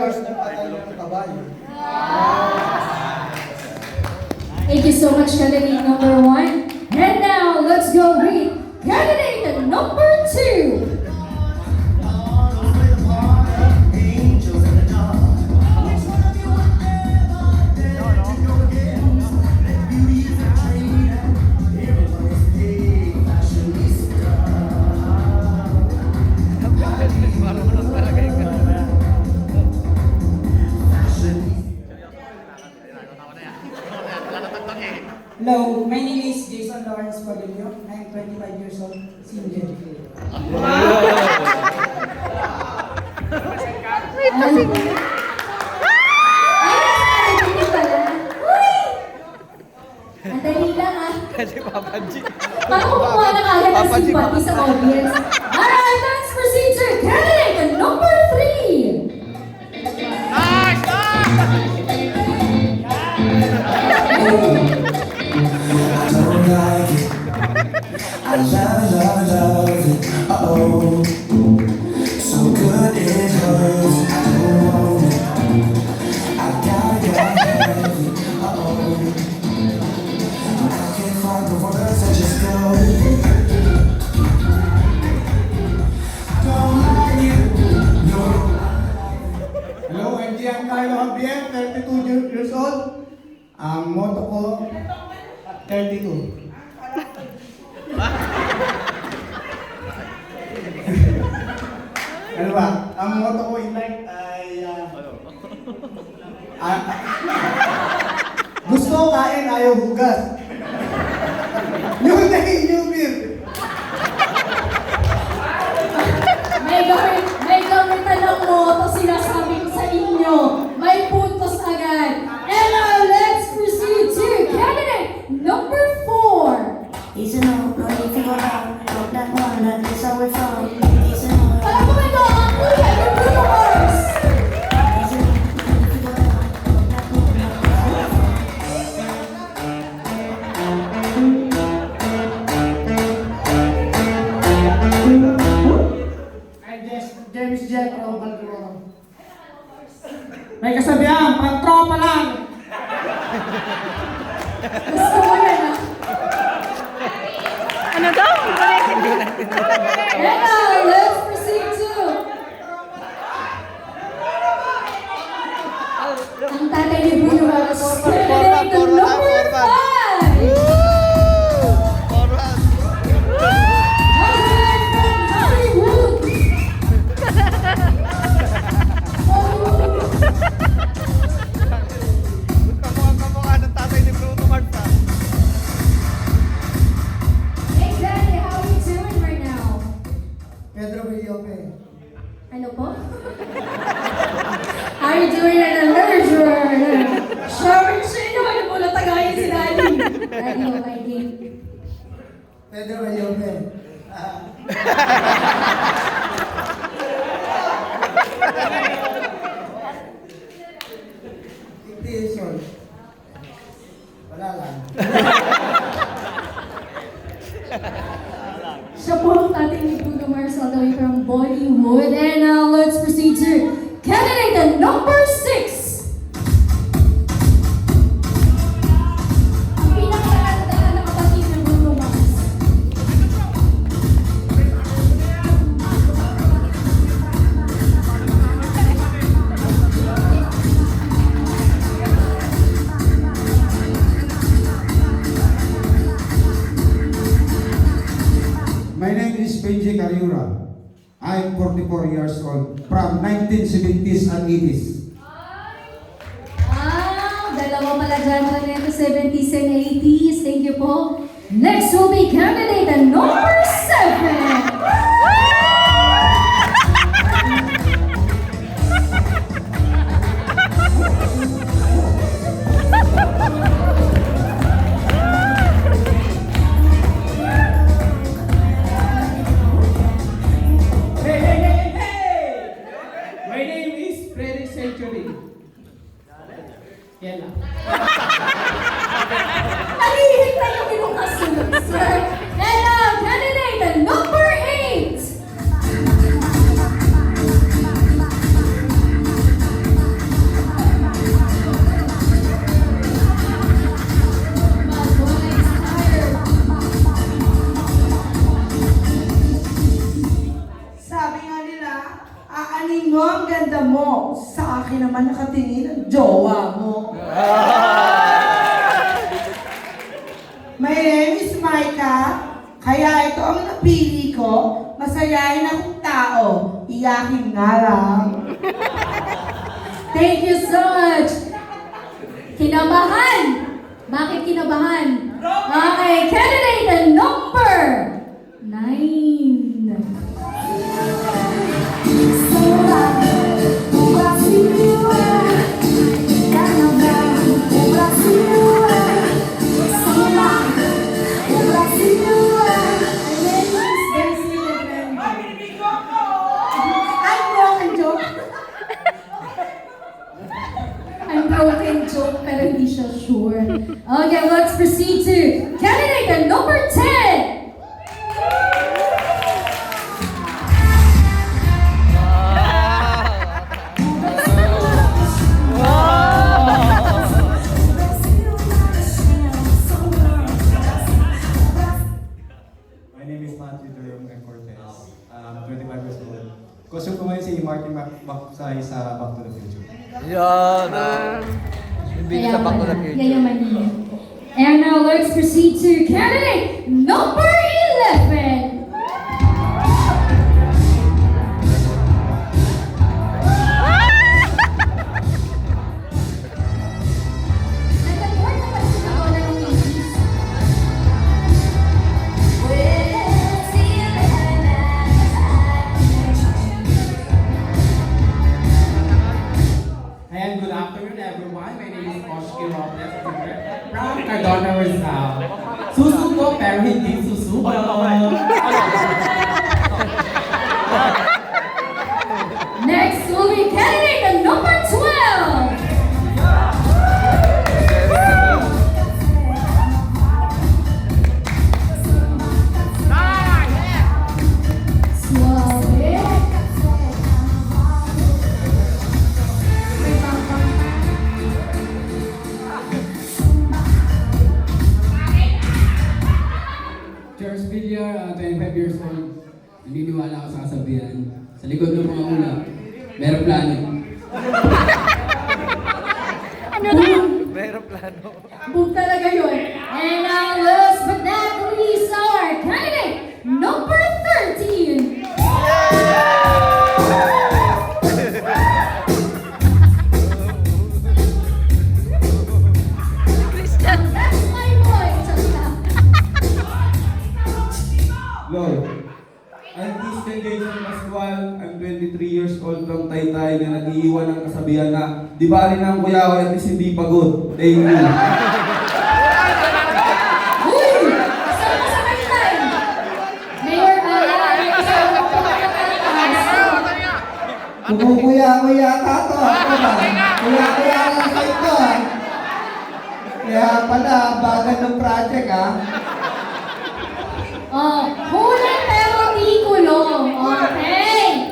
hours ng patay ng kabayo. Thank you so much, candidate number 1. And now, let's go with candidate number 2. Hello, my name is Jason Lawrence Padillo. I am 25 years old, single. Ang dali lang ah. Kasi Papa G. Paano kumuha na kagad ng Papa G, simpati Papa sa G. audience? Alright, let's proceed to candidate number 3. Nice! Don't like it. I love it. Uh-oh. So good it hurts. I don't want it. I gotta have it. Uh-oh. I can't find the words, I just go. I don't like it. No. Hello, I'm Giancarlo Javier, 32 years old. Ang moto ko, 32. Ano ba? Ang moto ko in life ay gusto kain, ayaw hugas. New day, new beer. May gawin tanong mo, ito sinasabi ko sa inyo. May puntos agad. And now, let's proceed to candidate number 4. Easy now, no need to go down. Drop that one, that is how we found. Easy now. Alam ko ba ito ang kuya ng Bruno Mars? Easy now, no need to go down. Drop that one, that is how we found. I'm James Jack Balcoro. May kasabihan, pang tropa lang. Gusto mo yan ah. Ano daw? And now, let's proceed to ang tatay ni Bruno Mars. Candidate number 5. Forward! Husband from Hollywood. Kamukha ng tatay ni Bruno Mars ah. Hey Daddy, how are you doing right now? Pedro Villope. Ano po? How are you doing at the leisure? Sure, sure naman na po natagayin si Daddy. Daddy, okay din. Pedro Villope. Dictation. Wala lang. Siya po ang tatay ni Bruno Mars all the way from Bollywood. And now, let's proceed to candidate number 6. Ang pinakatandaan na kapatid ng Bruno Mars. My name is Benji Cariura. I am 44 years old from 1970s and 80s. Dalawa pala dyan na nito 70s and 80s. Thank you po. Next will be candidate number 7. My name is Frederick Century. Yan lang. Nalihintay yung inyong kasunod, sir. And now, candidate number 8. mo, sa akin naman nakatingin ang jowa mo. My name is Micah. Kaya ito ang napili ko. Masayahin akong tao. Iyakin nga lang. Thank you so much. Kinabahan. Bakit kinabahan? Okay, candidate number 9. I'm broken joke, pero hindi siya sure. Okay, let's proceed to candidate number 10. My name is Matthew Durham Cortez. 25 years old. Costume ko ngayon si Martin McFly sa Back to the Future. Yan. Hindi sa back to the future. Yayaman niya. And now let's proceed to candidate number 11. Nag-report na kasi ako ng English. And good afternoon, everyone. My name is Oshki Robles from Cardona, Rizal. Susuko pero hindi susuko. Next will be candidate number 12. Suave. Charles Villar, 25 years old. Naniniwala ako sa kasabihan. Sa likod ng mga ulap, meron plano. Meron plano. Boom talaga yun. And now, last but not least, our candidate number 13. That's my boy, Chaka. Lord, I'm Christian Jason Pascual. I'm 23 years old from Taytay na nag-iiwan ng kasabihan na di bali ng kuya ko at least hindi pagod. Thank you. Uy! Saan ka sa Taytay? Mayor, may kasama ko pagkakataas. Kumukuya-kuya ka to. Ako ba? Kuya-kuya lang sa ito. Kaya pala, bagan ng project ha. Oh, huli pero di kulong. Okay.